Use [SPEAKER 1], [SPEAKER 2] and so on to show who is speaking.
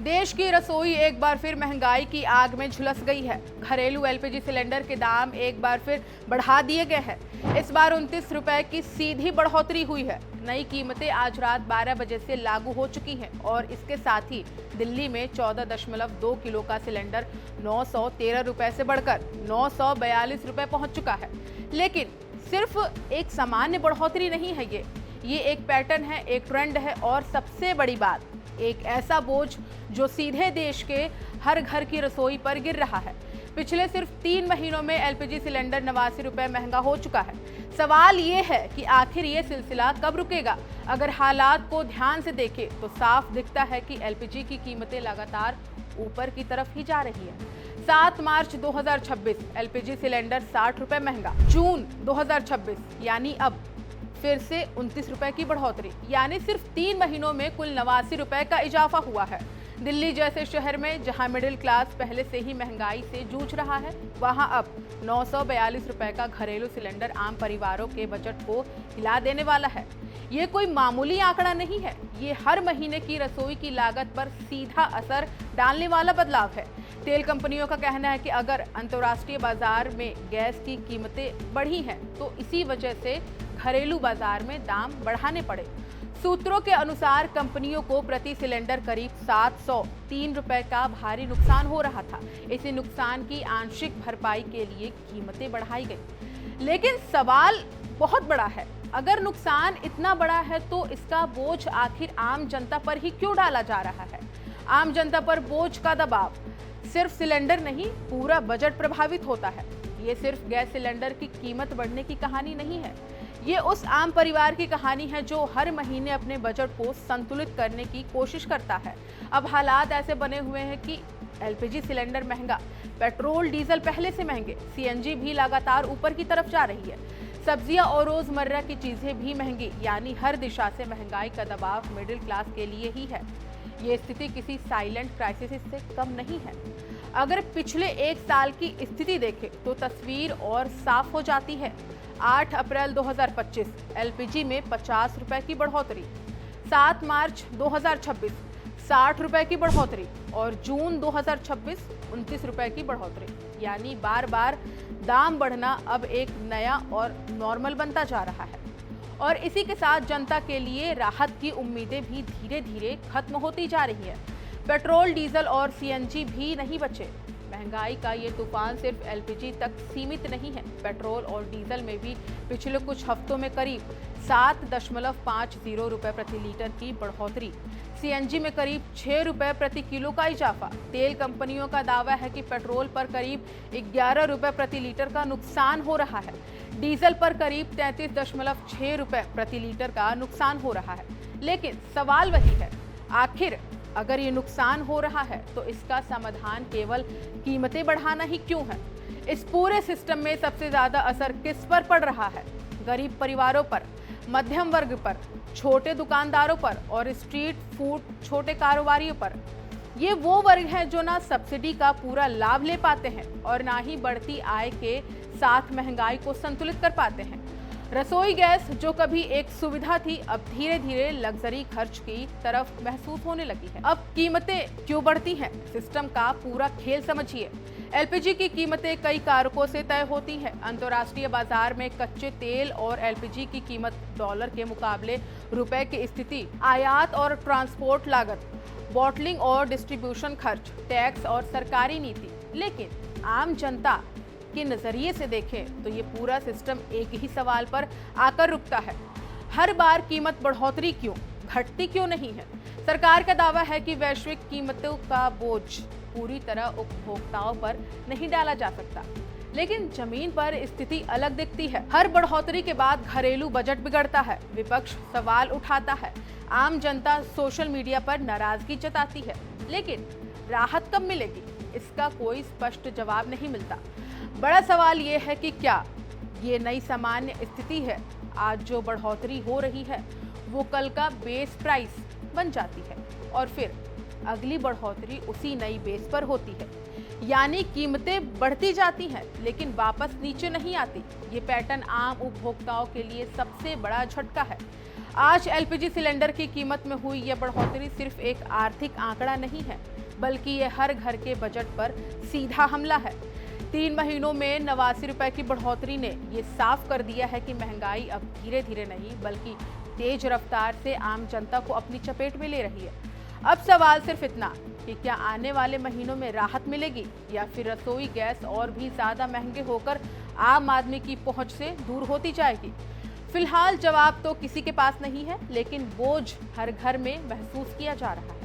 [SPEAKER 1] देश की रसोई एक बार फिर महंगाई की आग में झुलस गई है। घरेलू एलपीजी सिलेंडर के दाम एक बार फिर बढ़ा दिए गए हैं। इस बार 29 रुपए की सीधी बढ़ोतरी हुई है। नई कीमतें आज रात 12 बजे से लागू हो चुकी हैं और इसके साथ ही दिल्ली में 14.2 किलो का सिलेंडर 913 रुपए से बढ़कर 942 रुपए पहुंच चुका है। लेकिन सिर्फ एक सामान्य बढ़ोतरी नहीं है, ये एक पैटर्न है, एक ट्रेंड है और सबसे बड़ी बात, एक ऐसा बोझ जो सीधे देश के हर घर की रसोई पर गिर रहा है। पिछले सिर्फ 3 महीनों में एलपीजी सिलेंडर 89 रुपए महंगा हो चुका है। सवाल ये है कि आखिर ये सिलसिला कब रुकेगा? अगर हालात को ध्यान से देखें तो साफ दिखता है कि एलपीजी की कीमतें लगातार ऊपर की तरफ ही जा रही है। 7 मार्च 2026 एलपीजी सिलेंडर 60 रुपए महंगा। जून 2026 यानी अब फिर से 29 रुपए की बढ़ोतरी, यानी सिर्फ 3 महीनों में कुल 89 रुपए का इजाफा हुआ है। दिल्ली जैसे शहर में जहां मिडिल क्लास पहले से ही महंगाई से जूझ रहा है, वहां अब 942 रुपए का घरेलू सिलेंडर आम परिवारों के बजट को हिला देने वाला है। ये कोई मामूली आंकड़ा नहीं है, ये हर महीने की रसोई की लागत पर सीधा असर डालने वाला बदलाव है। तेल कंपनियों का कहना है कि अगर अंतर्राष्ट्रीय बाजार में गैस की कीमतें बढ़ी हैं, तो इसी वजह से घरेलू बाजार में दाम बढ़ाने पड़े। सूत्रों के अनुसार कंपनियों को प्रति सिलेंडर करीब 703 रुपए का भारी नुकसान हो रहा था। इसी नुकसान की आंशिक भरपाई के लिए कीमतें बढ़ाई गई। लेकिन सवाल बहुत बड़ा है, अगर नुकसान इतना बड़ा है तो इसका बोझ आखिर आम जनता पर ही क्यों डाला जा रहा है? आम जनता पर बोझ का दबाव सिर्फ सिलेंडर नहीं, पूरा बजट प्रभावित होता है। ये सिर्फ गैस सिलेंडर की कीमत बढ़ने की कहानी नहीं है, ये उस आम परिवार की कहानी है जो हर महीने अपने बजट को संतुलित करने की कोशिश करता है। अब हालात ऐसे बने हुए हैं कि एलपीजी सिलेंडर महंगा, पेट्रोल डीजल पहले से महंगे, सीएनजी भी लगातार ऊपर की तरफ जा रही है, सब्जियां और रोजमर्रा की चीजें भी महंगी, यानी हर दिशा से महंगाई का दबाव मिडिल क्लास के लिए ही है। ये स्थिति किसी साइलेंट क्राइसिस से कम नहीं है। अगर पिछले 1 साल की स्थिति देखें तो तस्वीर और साफ हो जाती है। 8 अप्रैल 2025 एलपीजी में 50 रुपए की बढ़ोतरी, 7 मार्च 2026 60 रुपए की बढ़ोतरी और जून 2026 29 रुपए की बढ़ोतरी। यानी बार बार दाम बढ़ना अब एक नया और नॉर्मल बनता जा रहा है। और इसी के साथ जनता के लिए राहत की उम्मीदें भी धीरे धीरे खत्म होती जा रही है। पेट्रोल, डीजल और सीएनजी भी नहीं बचे। महंगाई का ये तूफान सिर्फ एलपीजी तक सीमित नहीं है। पेट्रोल और डीजल में भी पिछले कुछ हफ्तों में करीब 7.50 रुपए प्रति लीटर की बढ़ोतरी, सीएनजी में करीब 6 रुपए प्रति किलो का इजाफा। तेल कंपनियों का दावा है कि पेट्रोल पर करीब 11 रुपए प्रति लीटर का नुकसान हो रहा है, डीजल पर करीब 33.6 रुपए प्रति लीटर का नुकसान हो रहा है। लेकिन सवाल वही है, आखिर अगर ये नुकसान हो रहा है तो इसका समाधान केवल कीमतें बढ़ाना ही क्यों है? इस पूरे सिस्टम में सबसे ज्यादा असर किस पर पड़ रहा है? गरीब परिवारों पर, मध्यम वर्ग पर, छोटे दुकानदारों पर और स्ट्रीट फूड छोटे कारोबारियों पर। ये वो वर्ग हैं जो ना सब्सिडी का पूरा लाभ ले पाते हैं और ना ही बढ़ती आय के साथ महंगाई को संतुलित कर पाते हैं। रसोई गैस जो कभी एक सुविधा थी, अब धीरे धीरे लग्जरी खर्च की तरफ महसूस होने लगी है। अब कीमतें क्यों बढ़ती हैं? सिस्टम का पूरा खेल समझिए। एलपीजी की कीमतें कई कारकों से तय होती हैं। अंतर्राष्ट्रीय बाजार में कच्चे तेल और एलपीजी की कीमत डॉलर के मुकाबले रुपए की स्थिति, आयात और ट्रांसपोर्ट लागत, बॉटलिंग और डिस्ट्रीब्यूशन खर्च, टैक्स और सरकारी नीति। लेकिन आम जनता के नजरिए से देखें तो ये पूरा सिस्टम एक ही सवाल पर आकर रुकता है, हर बार कीमत बढ़ोतरी क्यों, घटती क्यों नहीं है? सरकार का दावा है कि वैश्विक कीमतों का बोझ पूरी तरह उपभोक्ताओं पर नहीं डाला जा सकता, लेकिन जमीन पर स्थिति अलग दिखती है। हर बढ़ोतरी के बाद घरेलू बजट बिगड़ता है, विपक्ष सवाल उठाता है, आम जनता सोशल मीडिया पर नाराजगी जताती है। लेकिन राहत कब मिलेगी? इसका कोई स्पष्ट जवाब नहीं मिलता। बड़ा सवाल ये है कि क्या ये नई सामान्य स्थिति है? आज जो बढ़ोतरी हो रही है वो कल का बेस प्राइस बन जाती है और फिर अगली बढ़ोतरी उसी नई बेस पर होती है, यानी कीमतें बढ़ती जाती हैं लेकिन वापस नीचे नहीं आती। ये पैटर्न आम उपभोक्ताओं के लिए सबसे बड़ा झटका है। आज एलपीजी सिलेंडर की कीमत में हुई यह बढ़ोतरी सिर्फ एक आर्थिक आंकड़ा नहीं है, बल्कि ये हर घर के बजट पर सीधा हमला है। 3 महीनों में 89 रुपए की बढ़ोतरी ने ये साफ कर दिया है कि महंगाई अब धीरे धीरे नहीं बल्कि तेज रफ्तार से आम जनता को अपनी चपेट में ले रही है। अब सवाल सिर्फ इतना कि क्या आने वाले महीनों में राहत मिलेगी या फिर रसोई गैस और भी ज्यादा महंगे होकर आम आदमी की पहुंच से दूर होती जाएगी। फिलहाल जवाब तो किसी के पास नहीं है, लेकिन बोझ हर घर में महसूस किया जा रहा है।